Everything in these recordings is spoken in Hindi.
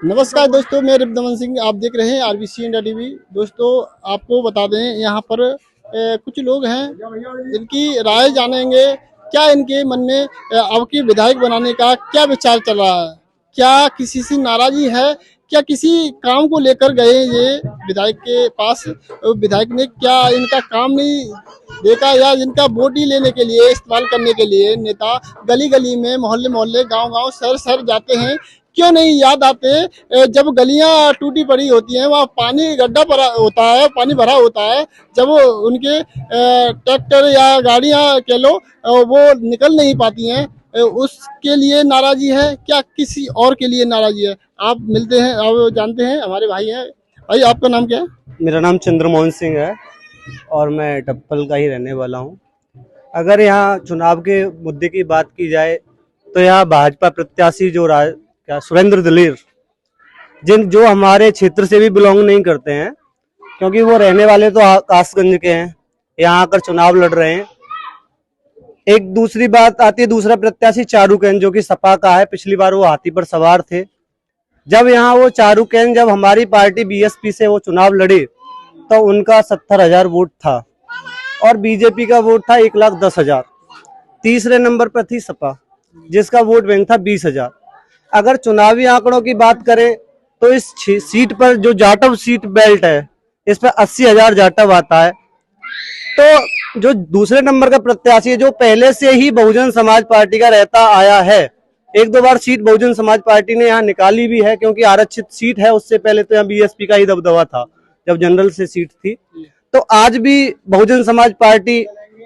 नमस्कार दोस्तों, मैं रिपदमन सिंह। आप देख रहे हैं आरबीसी इंडिया टीवी। दोस्तों, आपको बता दें, यहाँ पर कुछ लोग हैं, इनकी राय जानेंगे। क्या इनके मन में अब की विधायक बनाने का क्या विचार चल रहा है? क्या किसी से नाराजगी है? क्या किसी काम को लेकर गए ये विधायक के पास? विधायक ने क्या इनका काम नहीं देखा, या इनका वोट ही लेने के लिए, इस्तेमाल करने के लिए नेता गली गली में, मोहल्ले मोहल्ले, गांव गांव, शहर शहर जाते हैं? क्यों नहीं याद आते जब गलियां टूटी पड़ी होती हैं, वहाँ पानी गड्ढा भरा होता है, पानी भरा होता है, जब उनके ट्रैक्टर या गाड़ियां कह लो वो निकल नहीं पाती हैं, उसके लिए नाराजी है? क्या किसी और के लिए नाराजी है? आप मिलते हैं, आप जानते हैं, हमारे भाई हैं। भाई, आपका नाम क्या है? मेरा नाम चंद्रमोहन सिंह है और मैं टप्पल का ही रहने वाला हूँ। अगर यहाँ चुनाव के मुद्दे की बात की जाए तो यहाँ भाजपा प्रत्याशी सुरेंद्र दलेर, जो हमारे क्षेत्र से भी बिलोंग नहीं करते हैं, क्योंकि वो रहने वाले तो कासगंज के हैं, यहाँ आकर चुनाव लड़ रहे हैं। एक दूसरी बात आती है, दूसरा प्रत्याशी चारूकेन, जो कि सपा का है। पिछली बार वो हाथी पर सवार थे। जब यहाँ वो चारूकेन, जब हमारी पार्टी बीएसपी से वो चुनाव लड़े तो उनका 70,000 वोट था और बीजेपी का वोट था 1,10,000। तीसरे नंबर पर थी सपा, जिसका वोट बैंक था 20,000। अगर चुनावी आंकड़ों की बात करें तो इस सीट पर जो जाटव सीट बेल्ट है, इस पर 80,000 जाटव आता है। तो जो दूसरे नंबर का प्रत्याशी है, जो पहले से ही बहुजन समाज पार्टी का रहता आया है, एक दो बार सीट बहुजन समाज पार्टी ने यहाँ निकाली भी है, क्योंकि आरक्षित सीट है। उससे पहले तो यहाँ बीएसपी का ही दबदबा था जब जनरल से सीट थी। तो आज भी बहुजन समाज पार्टी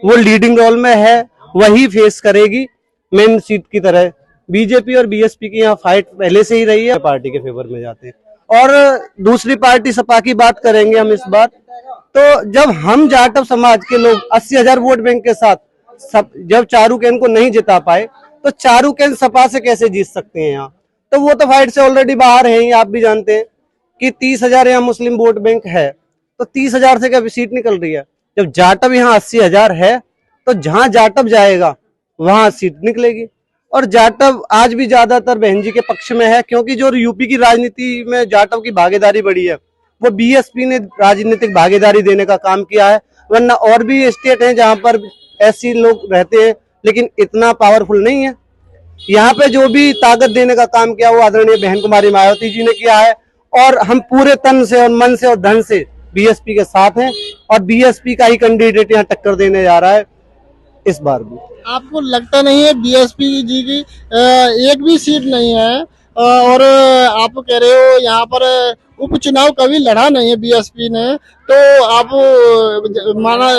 वो लीडिंग रोल में है, वही फेस करेगी मेन सीट की तरह। बीजेपी और बीएसपी की यहाँ फाइट पहले से ही रही है, पार्टी के फेवर में जाते हैं। और दूसरी पार्टी सपा की बात करेंगे हम इस बार, तो जब हम जाटव समाज के लोग 80,000 वोट बैंक के साथ जब चारूकेन को नहीं जिता पाए, तो चारूकेन सपा से कैसे जीत सकते हैं यहाँ? तो वो तो फाइट से ऑलरेडी बाहर है ही। आप भी जानते हैं कि 30,000 यहाँ मुस्लिम वोट बैंक है, तो 30,000 से क्या सीट निकल रही है? जब जाटव यहाँ 80,000 है, तो जहां जाटव जाएगा वहां सीट निकलेगी। और जाटव आज भी ज्यादातर बहन जी के पक्ष में है, क्योंकि जो यूपी की राजनीति में जाटव की भागीदारी बढ़ी है, वो बीएसपी ने राजनीतिक भागीदारी देने का काम किया है। वरना और भी स्टेट हैं जहां पर ऐसी लोग रहते हैं, लेकिन इतना पावरफुल नहीं है। यहाँ पे जो भी ताकत देने का काम किया वो आदरणीय बहन कुमारी मायावती जी ने किया है, और हम पूरे तन से और मन से और धन से बीएसपी के साथ हैं, और बीएसपी का ही कैंडिडेट यहाँ टक्कर देने जा रहा है इस बार भी। आपको लगता नहीं है बीएसपी जी की एक भी सीट नहीं है? और आप कह रहे हो यहाँ पर उपचुनाव कभी लड़ा नहीं है बीएसपी ने, तो आप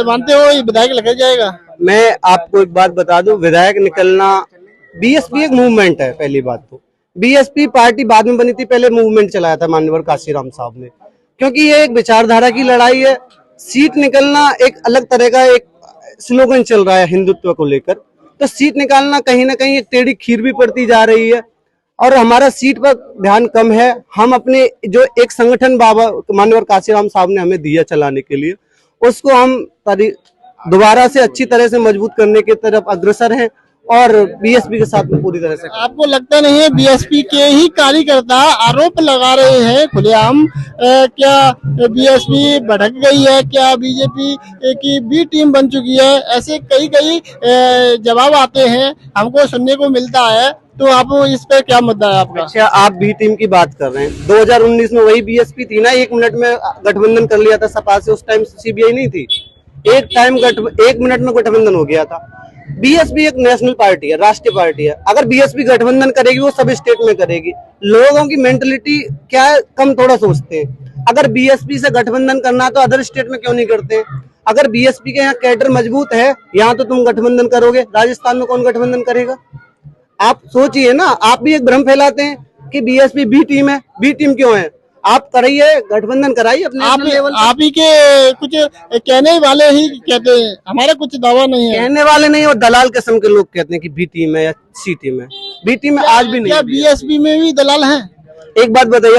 मानते हो ये विधायक लग जाएगा? मैं आपको एक बात बता दूं, विधायक निकलना, बीएसपी एक मूवमेंट है। पहली बात तो बीएसपी पार्टी बाद में बनी थी, पहले मूवमेंट चलाया था माननीय काशीराम साहब ने, क्योंकि ये एक विचारधारा की लड़ाई है। सीट निकलना एक अलग तरह का एक स्लोगन चल रहा है हिंदुत्व को लेकर, तो सीट निकालना कहीं ना कहीं एक टेढ़ी खीर भी पड़ती जा रही है, और हमारा सीट पर ध्यान कम है। हम अपने जो एक संगठन बाबा माननीय काशीराम साहब ने हमें दिया चलाने के लिए, उसको हम दोबारा से अच्छी तरह से मजबूत करने की तरफ अग्रसर हैं, और बीएसपी के साथ में पूरी तरह से। आपको लगता नहीं है बीएसपी के ही कार्यकर्ता आरोप लगा रहे हैं खुलेआम? क्या बीएसपी भटक गई है? क्या बीजेपी की बी टीम बन चुकी है? ऐसे कई कई जवाब आते हैं, हमको सुनने को मिलता है। तो आप इस पे क्या मुद्दा है आपका? अच्छा, आप बी टीम की बात कर रहे हैं। 2019 में वही बीएसपी थी ना, 1 मिनट में गठबंधन कर लिया था सपा से। उस टाइम सीबीआई नहीं थी, एक मिनट में गठबंधन हो गया था। बीएसपी एक नेशनल पार्टी है, राष्ट्रीय पार्टी है। अगर बीएसपी गठबंधन करेगी, वो सब स्टेट में करेगी। लोगों की मेंटलिटी क्या है, कम थोड़ा सोचते हैं। अगर बीएसपी से गठबंधन करना तो अदर स्टेट में क्यों नहीं करते हैं? अगर बीएसपी के यहाँ कैडर मजबूत है, यहाँ तो तुम गठबंधन करोगे, राजस्थान में कौन गठबंधन करेगा? आप सोचिए ना। आप भी एक भ्रम फैलाते हैं कि बीएसपी बी टीम है। बी टीम क्यों है? आप कराइए, गठबंधन कराइए अपने लेवल। आप ही के कुछ कहने वाले ही कहते हैं, हमारा कुछ दावा नहीं है। कहने वाले नहीं, और दलाल किस्म के लोग कहते हैं कि बी टीम है या सी टीम है। बी टीम में आज भी नहीं। क्या बीएसपी में भी दलाल हैं? एक बात बताइए,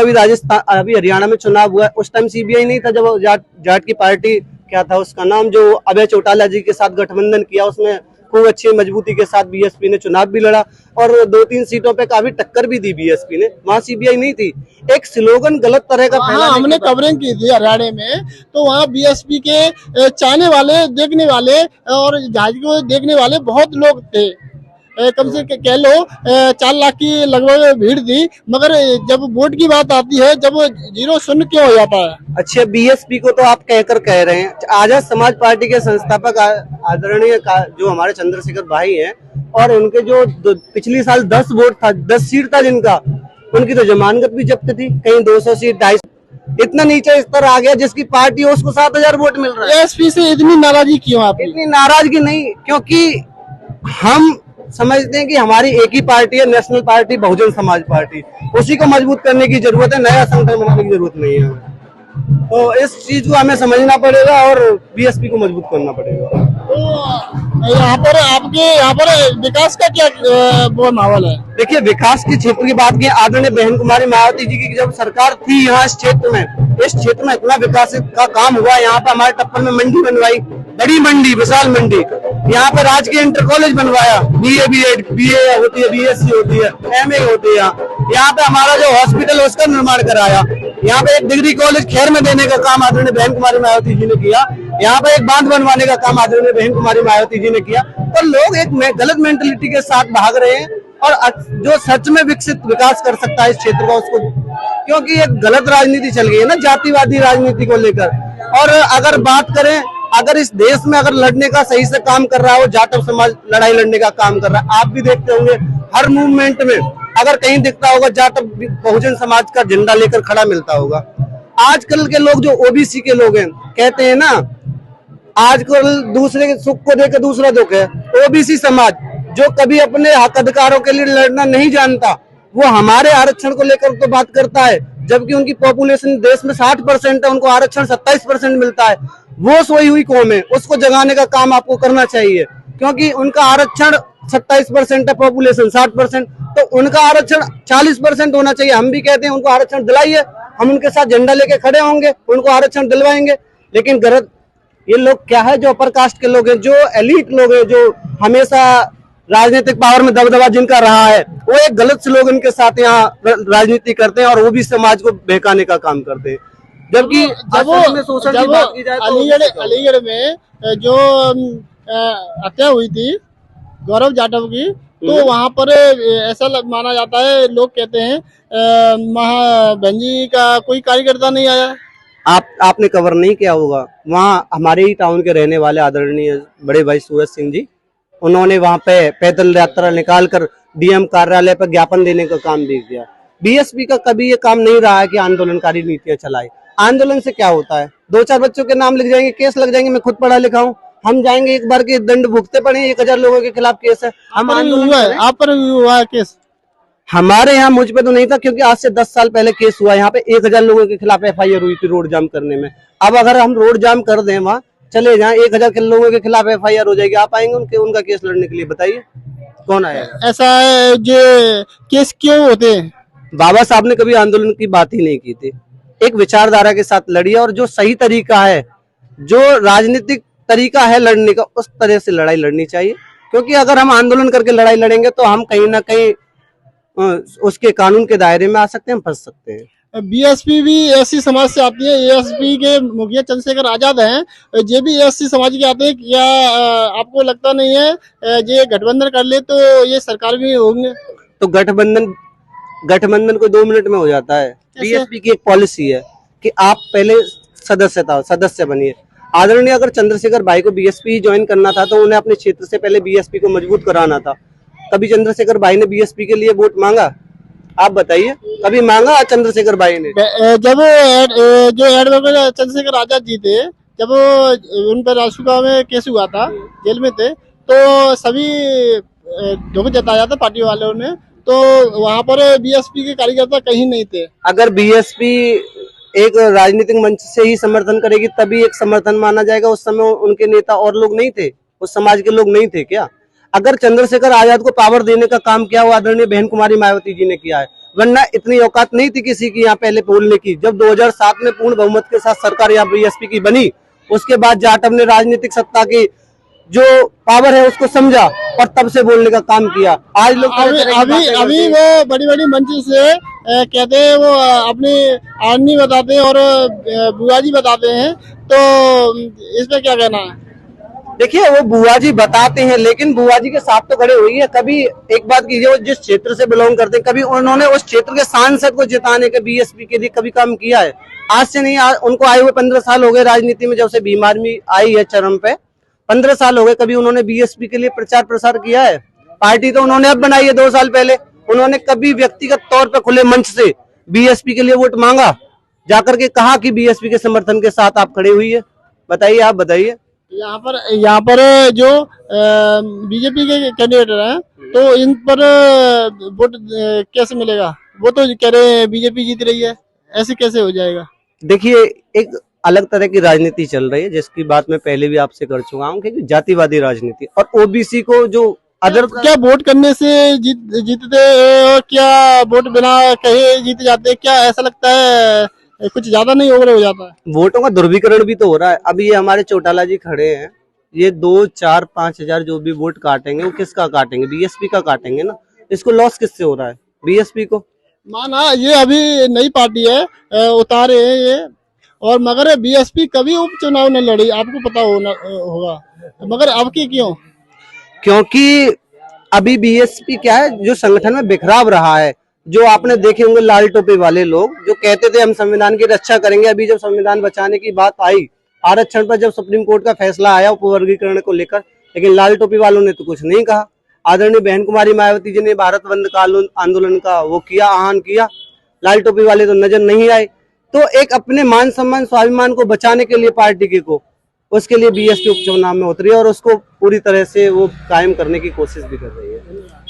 अभी हरियाणा में चुनाव हुआ है, उस टाइम सीबीआई नहीं था। जब जाट की पार्टी क्या था उसका नाम, जो अभय चौटाला जी के साथ गठबंधन किया, उसमें खूब अच्छी मजबूती के साथ बीएसपी ने चुनाव भी लड़ा और 2-3 सीटों पे काफी टक्कर भी दी बीएसपी ने। वहाँ सीबीआई नहीं थी, एक स्लोगन गलत तरह का हाँ, हमने कवरिंग की थी हरियाणा में, तो वहाँ बीएसपी के चाहने वाले, देखने वाले और झाजी को देखने वाले बहुत लोग थे। कम से कह लो 4 लाख की लगभग भीड़ थी, मगर जब वोट की बात आती है, जब 0-0 क्यों हो जाता है? अच्छा, बीएसपी को तो आप कहकर कह रहे हैं। आजाद समाज पार्टी के संस्थापक आदरणीय जो हमारे चंद्रशेखर भाई हैं, और उनके जो पिछली साल 10 वोट था, 10 सीट था जिनका, उनकी तो जमानत भी जब्त थी। कहीं 200 सीट, 250, इतना नीचे स्तर आ गया जिसकी पार्टी है उसको 7,000 वोट मिल रहा है। एसपी से इतनी नाराजगी क्यों आपकी? इतनी नाराजगी नहीं, क्योंकि हम समझते हैं कि हमारी एक ही पार्टी है, national party, Bahujan Samaj party. उसी को मजबूत करने की जरूरत है, नया संगठन बनाने की जरूरत नहीं है। तो इस चीज को हमें समझना पड़ेगा और बीएसपी को मजबूत करना पड़ेगा। तो यहाँ पर विकास का क्या वो माहौल है? देखिए, विकास के क्षेत्र की बात की, आदरणीय बहन कुमारी मायावती जी की जब सरकार थी यहाँ इस क्षेत्र में इतना विकास का काम हुआ। यहाँ पे हमारे टप्पल में मंडी बनवाई, बड़ी मंडी, विशाल मंडी। यहाँ पे राजकीय इंटर कॉलेज बनवाया, बीए बीए होती है, बीएससी होती है, एमए होती है। यहाँ पे हमारा जो हॉस्पिटल है उसका निर्माण कराया। यहाँ पे एक डिग्री कॉलेज खैर में देने का काम आदरणीय बहन कुमारी मायावती जी ने किया। यहाँ पे एक बांध बनवाने का काम आदरणीय बहन कुमारी मायावती जी ने किया। तो लोग एक गलत मेंटलिटी के साथ भाग रहे हैं, और जो सच में विकसित विकास कर सकता है इस क्षेत्र का, उसको, क्योंकि एक गलत राजनीति चल गई है ना, जातिवादी राजनीति को लेकर। और अगर बात करें, अगर इस देश में अगर लड़ने का सही से काम कर रहा है, वो जाटव समाज लड़ाई लड़ने का काम कर रहा है। आप भी देखते होंगे हर मूवमेंट में अगर कहीं दिखता होगा जाटव बहुजन समाज का झंडा लेकर खड़ा मिलता होगा। आजकल के लोग जो ओबीसी के लोग हैं, कहते हैं ना, आजकल दूसरे के सुख को देकर दूसरा दुख है। ओबीसी समाज जो कभी अपने हक अधिकारों के लिए लड़ना नहीं जानता, वो हमारे आरक्षण को लेकर तो बात करता है, जबकि उनकी पॉपुलेशन देश में 60% है, उनको आरक्षण 27% मिलता है। वो सोई हुई कौम है, उसको जगाने का काम आपको करना चाहिए, क्योंकि उनका आरक्षण 27% है, पॉपुलेशन 60%, तो उनका आरक्षण 40% होना चाहिए। हम भी कहते हैं उनको आरक्षण दिलाइए, हम उनके साथ झंडा लेके खड़े होंगे, उनको आरक्षण दिलवाएंगे। लेकिन गलत ये लोग क्या है, जो अपर कास्ट के लोग हैं, जो एलीट लोग हैं, जो हमेशा राजनीतिक पावर में दबदबा जिनका रहा है, वो एक गलत स्लोगन के साथ यहाँ राजनीति करते हैं और वो भी समाज को बहकाने का काम करते हैं। जबकि जब अलीगढ़ में जो हत्या हुई थी गौरव जाटव की, तो वहाँ पर ऐसा माना जाता है, लोग कहते हैं बहन जी का कोई कार्यकर्ता नहीं आया। आपने कवर नहीं किया होगा, वहाँ हमारे ही टाउन के रहने वाले आदरणीय बड़े भाई सूरज सिंह जी, उन्होंने वहाँ पे पैदल यात्रा निकाल कर डीएम कार्यालय पर ज्ञापन देने का काम दे दिया। बीएसपी का कभी ये काम नहीं रहा है कि आंदोलनकारी नीतियां चलाए। आंदोलन से क्या होता है, 2-4 बच्चों के नाम लिख जाएंगे, केस लग जाएंगे। मैं खुद पढ़ा लिखा हूँ, हम जाएंगे एक बार के दंड भुगते पड़े, 1000 लोगों के खिलाफ केस है। हम आप पर हुआ है केस? हमारे यहाँ मुझ पे तो नहीं था, क्योंकि आज से 10 साल पहले केस हुआ। यहाँ पे 1000 लोगों के खिलाफ एफआईआर हुई थी रोड जाम करने में। अब अगर हम रोड जाम कर दें, वहाँ चले जाएं, 1000 लोगों के खिलाफ एफआईआर हो जाएगी। आप आएंगे उनका केस लड़ने के लिए? बताइए कौन आएगा? ऐसा है, जो केस क्यों होते हैं? बाबा साहब ने कभी आंदोलन की बात ही नहीं की थी, एक विचारधारा के साथ लड़ी, और जो सही तरीका है, जो राजनीतिक तरीका है लड़ने का, उस तरह से लड़ाई लड़नी चाहिए। क्योंकि अगर हम आंदोलन करके लड़ाई लड़ेंगे तो हम कहीं ना कहीं उसके कानून के दायरे में आ सकते हैं, फंस सकते हैं। बीएसपी भी एससी समाज से आती है, एएसपी के मुखिया चंद्रशेखर आजाद हैं, ये भी एससी समाज के आते हैं। क्या आपको लगता नहीं है ये गठबंधन कर ले तो ये सरकार भी होंगे? तो गठबंधन को 2 मिनट में हो जाता है। बीएसपी की एक पॉलिसी है कि आप पहले सदस्य बनिए। आदरणीय अगर चंद्रशेखर भाई को बीएसपी ज्वाइन करना था तो उन्हें अपने क्षेत्र से पहले बीएसपी को मजबूत कराना था। कभी चंद्रशेखर भाई ने बीएसपी के लिए वोट मांगा? आप बताइए, कभी मांगा चंद्रशेखर भाई ने? जब जो एडवोकेट चंद्रशेखर आजाद जी थे, जब उन पर राजसुगा में केस हुआ था, जेल में थे, तो सभी दुख जताया था पार्टी वालों ने, तो वहाँ पर बीएसपी के कार्यकर्ता कहीं नहीं थे। अगर बीएसपी एक राजनीतिक मंच से ही समर्थन करेगी तभी एक समर्थन माना जाएगा। उस समय उनके नेता और लोग नहीं थे, उस समाज के लोग नहीं थे क्या? अगर चंद्रशेखर आजाद को पावर देने का काम किया वो आदरणीय बहन कुमारी मायावती जी ने किया है, वरना इतनी औकात नहीं थी किसी की यहाँ पहले बोलने की। जब 2007 में पूर्ण बहुमत के साथ सरकार यहाँ बीएसपी की बनी, उसके बाद जाटव ने राजनीतिक सत्ता की जो पावर है उसको समझा और तब से बोलने का काम किया। आज लोग अभी वो बड़ी बड़ी मंच से कहते हैं वो अपनी आर्मी बताते हैं और बुआ जी बताते हैं, तो इस पे क्या कहना है? देखिए, वो बुआ जी बताते हैं, लेकिन बुआ जी के साथ तो खड़े हुई है। कभी एक बात कीजिए, वो जिस क्षेत्र से बिलोंग करते हैं, कभी उन्होंने उस क्षेत्र के सांसद को जिताने के बीएसपी के लिए कभी काम किया है? आज से नहीं, उनको आए हुए 15 साल हो गए राजनीति में, जब से भीम आर्मी आई है चरम पे, 15 साल हो गए। कभी उन्होंने बीएसपी के लिए प्रचार प्रसार किया है? पार्टी तो उन्होंने अब बनाई है 2 साल पहले। उन्होंने कभी व्यक्तिगत तौर पर खुले मंच से बीएसपी के लिए वोट मांगा, जाकर के कहा कि बीएसपी के समर्थन के साथ आप खड़े हुई है? बताइए, आप बताइए। यहाँ पर जो बीजेपी के कैंडिडेट हैं, तो इन पर वोट कैसे मिलेगा? वो तो कह रहे हैं बीजेपी जीत रही है, ऐसे कैसे हो जाएगा? देखिए, एक अलग तरह की राजनीति चल रही है, जिसकी बात मैं पहले भी आपसे कर चुका हूँ कि जातिवादी राजनीति, और ओबीसी को जो अदर क्या वोट करने से जीतते और क्या वोट बिना कहे जीत जाते? क्या ऐसा लगता है कुछ ज्यादा नहीं हो जाता है? वोटों का ध्रुवीकरण भी तो हो रहा है। अभी ये हमारे चौटाला जी खड़े हैं, ये 2, 4, 5 हजार जो भी वोट काटेंगे, वो किसका काटेंगे? बीएसपी का काटेंगे ना। इसको लॉस किससे हो रहा है? बीएसपी को। माना ये अभी नई पार्टी है, उतारे हैं ये, और मगर बीएसपी कभी उपचुनाव न लड़ी, आपको पता होगा, मगर अब की क्यों? क्योंकि अभी बीएसपी क्या है, जो संगठन में बिखराव रहा है। जो आपने देखे होंगे लाल टोपी वाले लोग जो कहते थे हम संविधान की रक्षा करेंगे, अभी जब संविधान बचाने की बात आई, आरक्षण पर जब सुप्रीम कोर्ट का फैसला आया उपवर्गीकरण को लेकर, लेकिन लाल टोपी वालों ने तो कुछ नहीं कहा। आदरणीय बहन कुमारी मायावती जी ने भारत बंद का आंदोलन का वो किया, आह्वान किया, लाल टोपी वाले तो नजर नहीं आए। तो एक अपने मान सम्मान स्वाभिमान को बचाने के लिए पार्टी के को, उसके लिए बीएसपी उपचुनाव में उतरी और उसको पूरी तरह से वो कायम करने की कोशिश भी कर रही है।